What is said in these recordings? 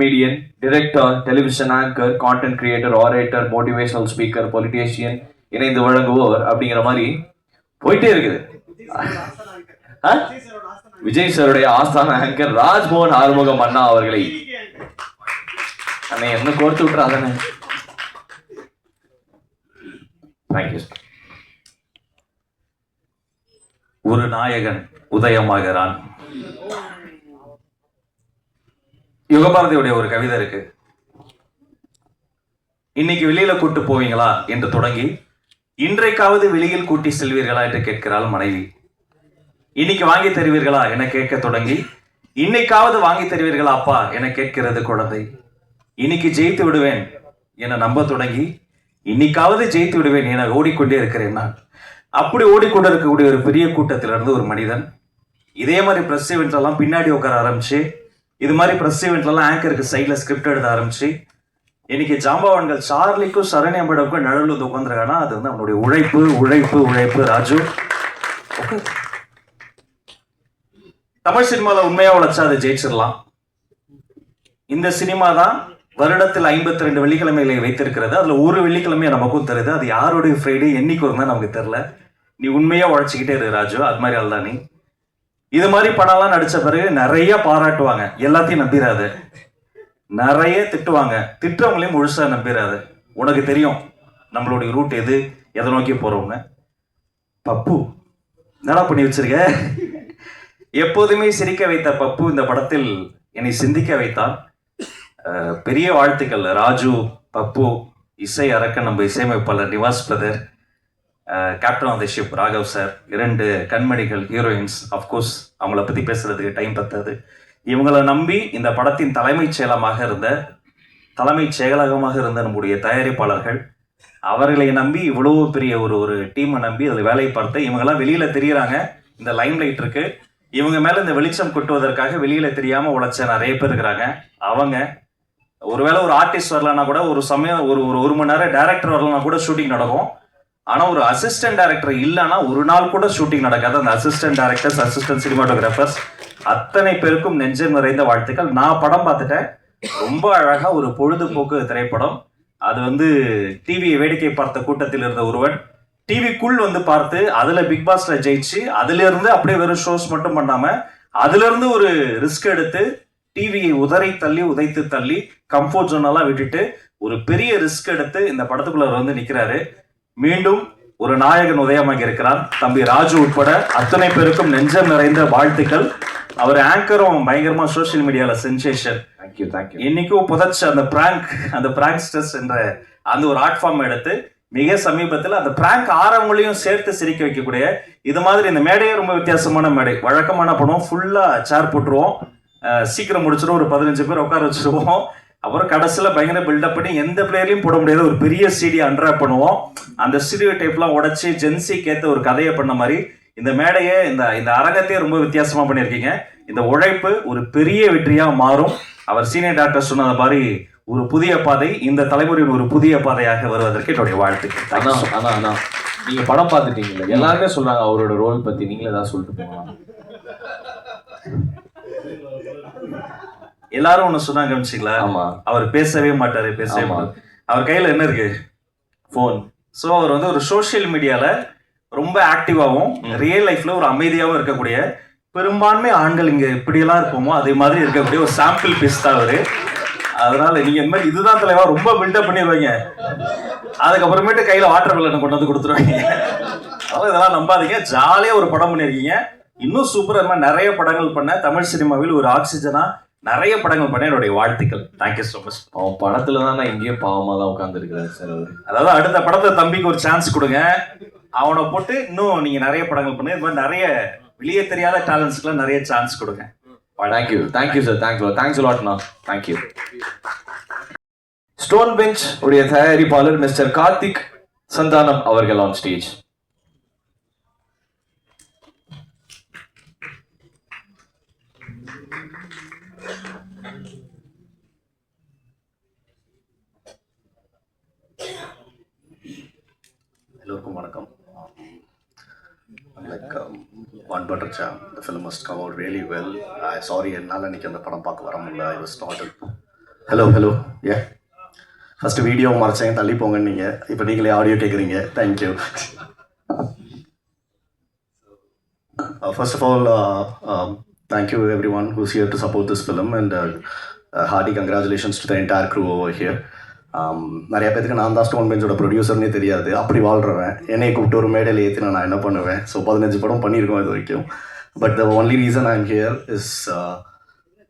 comedian, director, television anchor, content creator, orator, motivational speaker, politician, இணைந்து வழங்குவோர் அப்படிங்கிற மாதிரி போயிட்டே இருக்குது. விஜய் சாருடைய ஆஸ்தான ஆங்கர் ராஜ்மோகன் ஆறுமுகம் அண்ணா அவர்களை என்ன கோர்த்து விட்டுறாதானே. தேங்க்யூ. ஒரு நாயகன் உதயமாகிறான். யுகபாரதியுடைய ஒரு கவிதை இருக்கு. இன்னைக்கு வெளியில கூட்டு போவீங்களா என்று தொடங்கி இன்றைக்காவது வெளியில் கூட்டி செல்வீர்களா என்று கேட்கிறாள் மனைவி. இன்னைக்கு வாங்கி தருவீர்களா என கேட்க தொடங்கி இன்னைக்காவது வாங்கி தருவீர்களா அப்பா என கேட்கிறது குழந்தை. இன்னைக்கு ஜெயித்து விடுவேன் என நம்ப தொடங்கி இன்னைக்காவது ஜெயித்து விடுவேன் என ஓடிக்கொண்டே இருக்கிறேன் நான். அப்படி ஓடிக்கொண்டிருக்கக்கூடிய ஒரு பெரிய கூட்டத்திலிருந்து ஒரு மனிதன் இதே மாதிரி ப்ரெஸ் ஈவெண்ட்லாம் பின்னாடி உட்கார ஆரம்பிச்சு, இது மாதிரி ப்ரெஸ் ஈவெண்ட்லாம் ஆங்கருக்கு சைடில் ஸ்கிரிப்ட் எழுத ஆரம்பிச்சு, இன்னைக்கு ஜாம்பவான்கள் சார்லிக்கும் சரண்யா மேடமுக்கும் நடுவில் வந்து உட்காந்துருக்கானா அது வந்து அவனுடைய உழைப்பு உழைப்பு உழைப்பு. ராஜு தமிழ் சினிமாவில் உண்மையாக உழைச்சா அதை ஜெயிச்சிடலாம். இந்த சினிமா தான் வருடத்தில் 52 வெள்ளிக்கிழமைகளை வைத்திருக்கிறது. அதுல ஒரு வெள்ளிக்கிழமையை நமக்கும் தருது. அது யாருடைய ஃப்ரைடே என்னைக்கு வரும்னா நமக்கு தெரியல. நீ உண்மையா உழைச்சிக்கிட்டே இரு ராஜு. அது மாதிரி ஆள்தான் நீ. இது மாதிரி படம்லாம் நடிச்ச பிறகு நிறைய பாராட்டுவாங்க, எல்லாத்தையும் நம்பிடாது. நிறைய திட்டுவாங்க, திட்டவங்களையும் முழுசா நம்பிடாது. உனக்கு தெரியும் நம்மளுடைய ரூட் எது, எதை நோக்கி போறவங்க. பப்பு என்னடா பண்ணி வச்சிருக்க. எப்போதுமே சிரிக்க வைத்த பப்பு இந்த படத்தில் என்னை சிந்திக்க வைத்தான். பெரிய வாழ்த்துக்கள் ராஜு, பப்பு, இசை அரக்கன், நம்ம இசையமைப்பாளர் Nivas brother, captain of the ship Raghav sir, 2 கண்மணிகள் ஹீரோயின்ஸ். அஃப்கோர்ஸ் அவங்கள பற்றி பேசுறதுக்கு டைம் பத்தாது. இவங்களை நம்பி இந்த படத்தின் தலைமைச் செயலகமாக இருந்த நம்முடைய தயாரிப்பாளர்கள், அவர்களை நம்பி இவ்வளோ பெரிய ஒரு டீமை நம்பி அதில் வேலையை பார்த்து இவங்கெல்லாம் வெளியில் தெரியுறாங்க. இந்த லைம் லைட் இருக்கு, இவங்க மேலே இந்த வெளிச்சம் கொட்டுவதற்காக வெளியில் தெரியாமல் உழைச்ச நிறைய பேர் இருக்கிறாங்க. அவங்க ஒருவேளை ஒரு ஆர்டிஸ்ட் வரலன்னா கூட, ஒரு சமயம் ஒரு மணி நேரம் டைரக்டர் வரலன்னா கூட ஷூட்டிங் நடக்கும். ஆனால் ஒரு அசிஸ்டன்ட் டைரக்டர் இல்லைன்னா ஒரு நாள் கூட ஷூட்டிங் நடக்காது. அந்த அசிஸ்டன்ட் டைரக்டர்ஸ், அசிஸ்டன்ட் சினிமாட்டோகிராஃபர்ஸ் அத்தனை பேருக்கும் நெஞ்சம் நிறைந்த வாழ்த்துக்கள். நான் படம் பார்த்துட்டேன். ரொம்ப அழகா ஒரு பொழுதுபோக்கு திரைப்படம். அது வந்து டிவியை வேடிக்கை பார்த்த கூட்டத்தில் இருந்த ஒருவன் டிவிக்குள் வந்து பார்த்து அதுல பிக் பாஸ்ல ஜெயிச்சு அதுல இருந்து அப்படியே வெறும் ஷோஸ் மட்டும் பண்ணாம அதுல இருந்து ஒரு ரிஸ்க் எடுத்து டிவியை உதைத்து தள்ளி கம்ஃபோர்ட் ஜோனெல்லாம் விட்டுட்டு ஒரு பெரிய ரிஸ்க் எடுத்து இந்த படத்துக்குள்ள வந்து நிக்கிறாரு. மீண்டும் ஒரு நாயகன் உதயமாக இருக்கிறார். தம்பி ராஜு உட்பட அத்தனை பேருக்கும் நெஞ்சம் நிறைந்த வாழ்த்துக்கள். அவர் ஆங்கரும் பயங்கரமா சோசியல் மீடியால சென்சேஷன். தேங்க்யூ. இன்னைக்கும் புதைச்ச அந்த பிராங்க்ஸ்டர்ஸ் என்ற அந்த ஒரு ஆர்ட் ஃபார்ம் எடுத்து மிக சமீபத்தில் அந்த பிராங்க் ஆரவங்களையும் சேர்த்து சிரிக்க வைக்கக்கூடிய இது மாதிரி இந்த மேடையே ரொம்ப வித்தியாசமான மேடை. வழக்கமான படம் ஃபுல்லா சேர் போட்டுருவோம், சீக்கிரம் முடிச்சிடும், ஒரு 15 பேர் உட்கார வச்சிருவோம். அப்புறம் கடைசியில் பயங்கர பில்டப் பண்ணி எந்த பிளேயர்லையும் போட முடியாத ஒரு பெரிய சிடி அன்ராப் பண்ணுவோம். அந்த ஸ்டீரியோ டைப்லாம் உடைச்சி ஜென்சிக்கு ஏற்ற ஒரு கதையை பண்ண மாதிரி இந்த மேடையை இந்த அரங்கத்தையே ரொம்ப வித்தியாசமா பண்ணியிருக்கீங்க. இந்த உழைப்பு ஒரு பெரிய வெற்றியா மாறும். அவர் சீனியர் டாக்டர் சொன்னது மாதிரி ஒரு புதிய பாதை, இந்த தலைமுறையின் ஒரு புதிய பாதையாக வருவதற்கு என்னுடைய வாழ்த்துக்கள். ஆனா நீங்க படம் பார்த்துட்டீங்கல்ல, எல்லாருமே சொல்றாங்க அவரோட ரோல் பத்தி, நீங்களே தான் சொல்லிட்டு போகலாம். எல்லாரும் ஒண்ணு சொன்னாங்க கவனிச்சிங்களா? ஆமா, அவர் பேசவே மாட்டாரு. அவர் கையில என்ன இருக்கு? போன். சோ அவர் வந்து ஒரு சோசியல் மீடியால ரொம்ப ஆக்டிவாகவும் ரியல் லைஃப்ல ஒரு அமைதியாகவும் இருக்கக்கூடிய, பெரும்பான்மை ஆண்கள் இங்க இப்படியெல்லாம் இருப்போமோ அதே மாதிரி இருக்கக்கூடிய ஒரு சாம்பிள் பீஸ் தான் அவரு. அதனால நீங்க இந்த மாதிரி இதுதான் தலைவா ரொம்ப பில்டப் பண்ணிடுவாங்க, அதுக்கப்புறமேட்டு கையில வாட்டர் மெலன் கொண்டு வந்து கொடுத்துருவாங்க. இதெல்லாம் நம்பாதீங்க. ஜாலியா ஒரு படம் பண்ணிருக்கீங்க. இன்னும் சூப்பரா மாதிரி நிறைய படங்கள் பண்ண, தமிழ் சினிமாவில் ஒரு ஆக்சிஜனா நிறைய படங்கள் பண்ண என்னுடைய வாழ்த்துக்கள். Thank you so much. அவன் படத்துல தான் நான் இங்கேயும் பாவமா தான் உட்காந்துருக்கிறேன் சார். அதாவது அடுத்த படத்தை தம்பிக்கு ஒரு சான்ஸ் கொடுங்க, அவனை போட்டு இன்னும் நீங்க நிறைய படங்கள் பண்ணு. இது மாதிரி நிறைய வெளியே தெரியாத டேலண்ட்ஸ்க்குலாம் நிறைய சான்ஸ் கொடுங்க. Thank you sir. தேங்க்ஸ் லாட்ண்ணா. தேங்க்யூ. ஸ்டோன் பெஞ்ச் உடைய தயாரிப்பாளர் மிஸ்டர் கார்த்திக் சந்தானம் அவர்கள் ஆன் ஸ்டேஜ். எல்லோருக்கும் வணக்கம். Like One Butter Jam, the film has come out really well. Sorry, என்னால் இன்னைக்கு அந்த படம் பார்க்க வர முடியல. I was not ஹலோ ஏ ஃபஸ்ட்டு வீடியோ மறைச்சேன் தள்ளி போங்கன்னு நீங்கள் இப்போ நீங்களே ஆடியோ கேட்குறீங்க thank you. First of all, thank you everyone who's here to support this film and hearty congratulations to the entire crew over here. நிறைய பேருக்கு நான் தான் ஸ்டோன் பெஞ்சோட ப்ரொடியூசர்னே தெரியாது, அப்படி வாழ்கிறவன். என்னை கூப்பிட்டு ஒரு மேடையில் ஏற்றினா நான் என்ன பண்ணுவேன்? ஸோ 15 படம் பண்ணியிருக்கோம் இது வரைக்கும். But the only reason I'm here is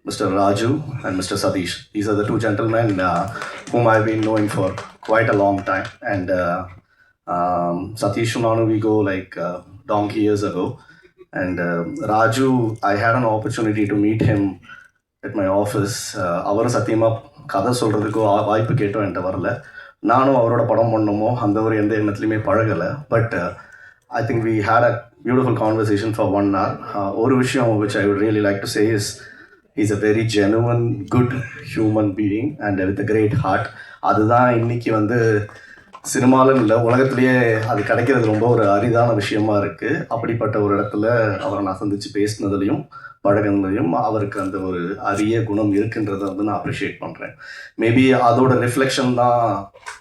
Mr. Raju and Mr. Satish. These are the two gentlemen whom I've been knowing for quite a long time. And Satish and Manu, we go like donkey years ago. And Raju, I had an opportunity to meet him at my office. அவர் சத்தியமாக கதை சொல்கிறதுக்கோ வாய்ப்பு கேட்டோம் என்கிட்ட வரல. நானும் அவரோட படம் பண்ணணுமோ அந்த ஒரு எந்த எண்ணத்துலையுமே பழகலை. But I think we had a beautiful conversation for 1 hour. ஒரு விஷயம் which I would really like to say is he's a very genuine, good human being and with a great heart. அதுதான் இன்னைக்கு வந்து சினிமாலும் இல்லை உலகத்துலேயே அது கிடைக்கிறது ரொம்ப ஒரு அரிதான விஷயமா இருக்குது. அப்படிப்பட்ட ஒரு இடத்துல அவரை நான் சந்தித்து பேசினதுலையும் பழகினதுலையும் அவருக்கு அந்த ஒரு அரிய குணம் இருக்குன்றதை வந்து நான் அப்ரிஷியேட் பண்ணுறேன். மேபி அதோட ரிஃப்ளெக்ஷன் தான்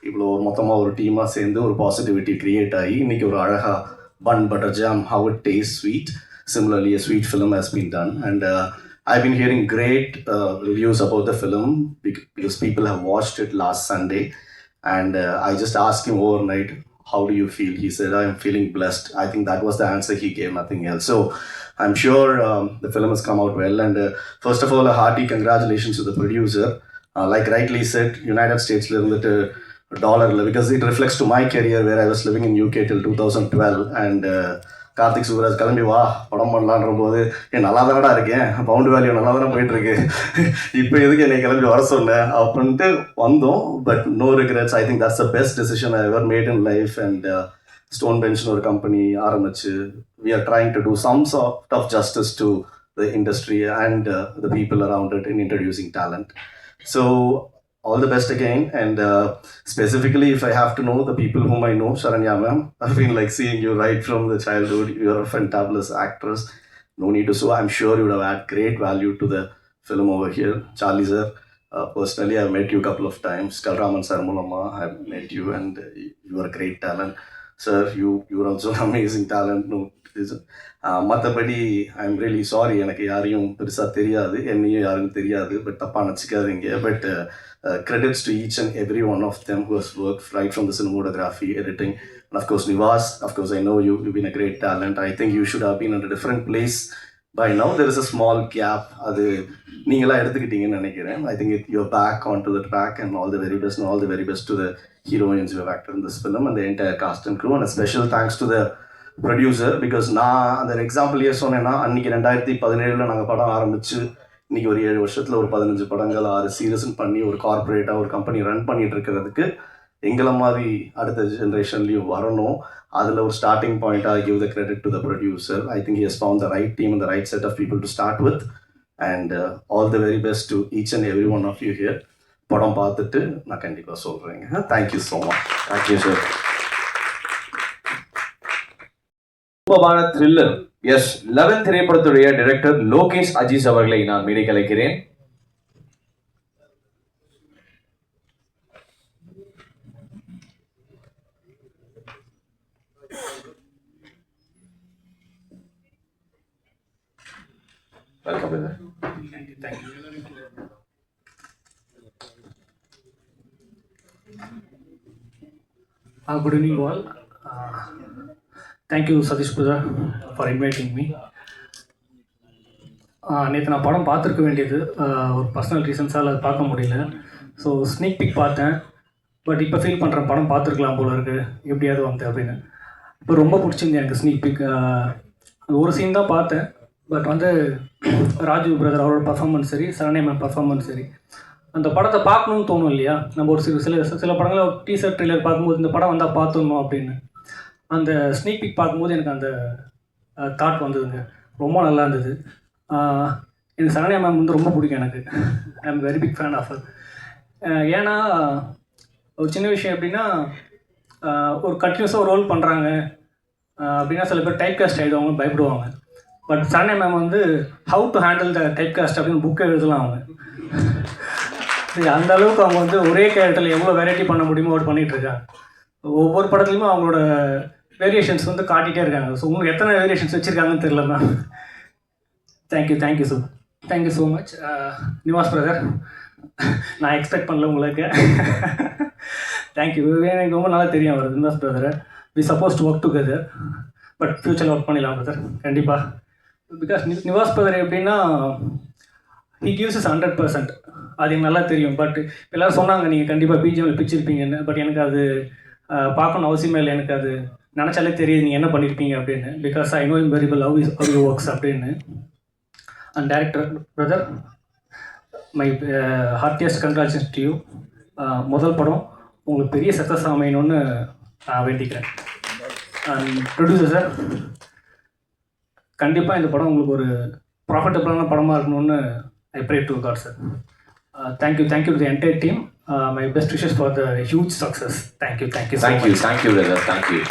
இவ்வளோ மொத்தமாக ஒரு டீமாக சேர்ந்து ஒரு பாசிட்டிவிட்டி க்ரியேட் ஆகி இன்றைக்கி ஒரு அழகாக bun butter jam, how it tastes sweet. Similarly, a sweet film has been done. And I've been hearing great reviews about the film because people have watched it last Sunday. And I just asked him overnight, how do you feel? He said, I'm feeling blessed. I think that was the answer he gave, nothing else. So I'm sure the film has come out well. And first of all, a hearty congratulations to the producer. Like rightly said, United States $1 because it reflects to my career where I was living in UK till 2012. And Karthik Subraj கிளம்பி வா படம் பண்ணலான்ற போது நல்லா தானடா இருக்கேன், pound value நல்லா தானே போயிட்டுருக்கு, இப்போ எதுக்கு என்னை கிளம்பி வர சொன்னேன் அப்படின்ட்டு வந்தோம். But no regrets. I think that's the best decision I ever made in life. And stone பெஞ்ச்னு ஒரு கம்பெனி ஆரம்பிச்சு we are trying to do some sort of justice to the industry and the people around it in introducing talent. So all the best again. And specifically, if I have to know the people whom I know, Sharanya ma'am, I've been like seeing you right from the childhood. You're a fantabulous actress. No need to. So I'm sure you would have had great value to the film over here. Charlie sir, personally, I've met you a couple of times. Kalraman sir Mulama, I've met you and you are a great talent. Sir, you're also an amazing talent. No, மற்றபடி I'm really sorry, எனக்கு யாரையும் பெருசாக தெரியாது, என்னையும் யாருக்கும் தெரியாது. But தப்பாக நினச்சிக்காதீங்க. But credits to each and every one of them who has worked right from the cinematography, editing, and of course Nivas. Of course, I know you've been a great talent. I think you should have been in a different place by now. There is a small gap. அது நீங்களாக எடுத்துக்கிட்டீங்கன்னு நினைக்கிறேன். I think you're back onto the track and all the very best and all the very best to the heroines who have acted in this film and the entire cast and crew. And a special thanks to the producer. Because நான் அந்த example சொன்னேன்னா அன்றைக்கி 2017 நாங்கள் படம் ஆரம்பித்து இன்றைக்கி ஒரு 7 வருஷத்தில் ஒரு 15 படங்கள் 6 சீரியஸ்ன்னு பண்ணி ஒரு கார்பரேட்டாக ஒரு கம்பெனி ரன் பண்ணிகிட்டு இருக்கிறதுக்கு எங்களை மாதிரி அடுத்த ஜென்ரேஷன்லேயும் வரணும். அதில் ஒரு ஸ்டார்டிங் பாயிண்ட்டாக give the credit to the producer. I think he has found the right team and the right set of people to start with. And all the very best to each and every one of you here. படம் பார்த்துட்டு நான் கண்டிப்பாக சொல்கிறேங்க. Thank you so much. Thank you sir. சூப்பரான thriller S 11 திரைப்படத்துடைய director Lokesh Ajees அவர்களை நான் மேடை கலைக்கிறேன். Welcome brother. Good evening all. Thank you Satish Puja for inviting me. நேற்று நான் படம் பார்த்துருக்க வேண்டியது, ஒரு பர்சனல் ரீசன்ஸால் அதை பார்க்க முடியல. ஸோ ஸ்னீக் பிக் பார்த்தேன். பட் இப்போ ஃபீல் பண்ணுறேன் படம் பார்த்துருக்கலாம் போல இருக்குது எப்படியாவது வந்து அப்படின்னு. இப்போ ரொம்ப பிடிச்சிருந்து எனக்கு ஸ்னீக் பிக். ஒரு சீன் தான் பார்த்தேன். பட் வந்து ராஜு பிரதர் அவரோட பர்ஃபார்மன்ஸ் சரி, சரண்யா மேம் பர்ஃபார்மன்ஸ் சரி, அந்த படத்தை பார்க்கணுன்னு தோணும் இல்லையா? நம்ம ஒரு சில படங்களை டீசர் ட்ரெய்லர் பார்க்கும்போது இந்த படம் வந்தால் பார்த்துடணும் அப்படின்னு. அந்த ஸ்னீக் பிக் பார்க்கும்போது எனக்கு அந்த தாட் வந்ததுங்க. ரொம்ப நல்லா இருந்தது. எனக்கு சரண்யா மேம் வந்து ரொம்ப பிடிக்கும். எனக்கு I am very big fan of. ஏன்னா ஒரு சின்ன விஷயம் எப்படின்னா, ஒரு கண்டினியூஸாக ஒரு ரோல் பண்ணுறாங்க அப்படின்னா சில பேர் டைப் காஸ்ட் ஆகிடுவாங்க, பயப்படுவாங்க. பட் சரண்யா மேம் வந்து how to handle the type cost அப்படின்னு புக்கை எழுதலாம் அவங்க. அந்த அளவுக்கு அவங்க வந்து ஒரே கேரக்டரில் எவ்வளோ வெரைட்டி பண்ண முடியுமோ அவர் பண்ணிகிட்டு இருக்காங்க. ஒவ்வொரு படத்துலையுமே அவங்களோட வேரியேஷன்ஸ் வந்து காட்டிகிட்டே இருக்காங்க. ஸோ உங்களுக்கு எத்தனை வேரியேஷன்ஸ் வச்சுருக்காங்கன்னு தெரியல ma'am. Thank you so much Nivas brother. நான் எக்ஸ்பெக்ட் பண்ணல உங்களுக்கு. தேங்க்யூ. எனக்கு ரொம்ப நல்லா தெரியும் அவர் நிவாஸ் பிரதரை. We suppose to work together, but ஃப்யூச்சரில் ஒர்க் பண்ணிடலாம் பிரதர் கண்டிப்பாக. பிகாஸ் நிவாஸ் பிரதர் எப்படின்னா he gives us 100%. அது எனக்கு நல்லா தெரியும். பட் எல்லோரும் சொன்னாங்க நீங்கள் கண்டிப்பாக பிஜிஎம்மில் பிடிச்சிருப்பீங்கன்னு. பட் எனக்கு அது பார்க்கணும் அவசியமே இல்லை. எனக்கு அது நினச்சாலே தெரியுது நீங்கள் என்ன பண்ணியிருப்பீங்க அப்படின்னு. Because I know him very well how you works அப்படின்னு. And director brother, my heartiest congratulations to you. முதல் படம் உங்களுக்கு பெரிய சக்ஸஸ் அமையணும்னு நான் வேண்டிக்கிறேன். அண்ட் ப்ரொடியூசர் சார், கண்டிப்பாக இந்த படம் உங்களுக்கு ஒரு ப்ராஃபிட்டபிளான படமாக இருக்கணும்னு I pray to God, sir. Thank you to the entire team. My best wishes for the huge success. Thank you so much. Thank you, brother. Thank you.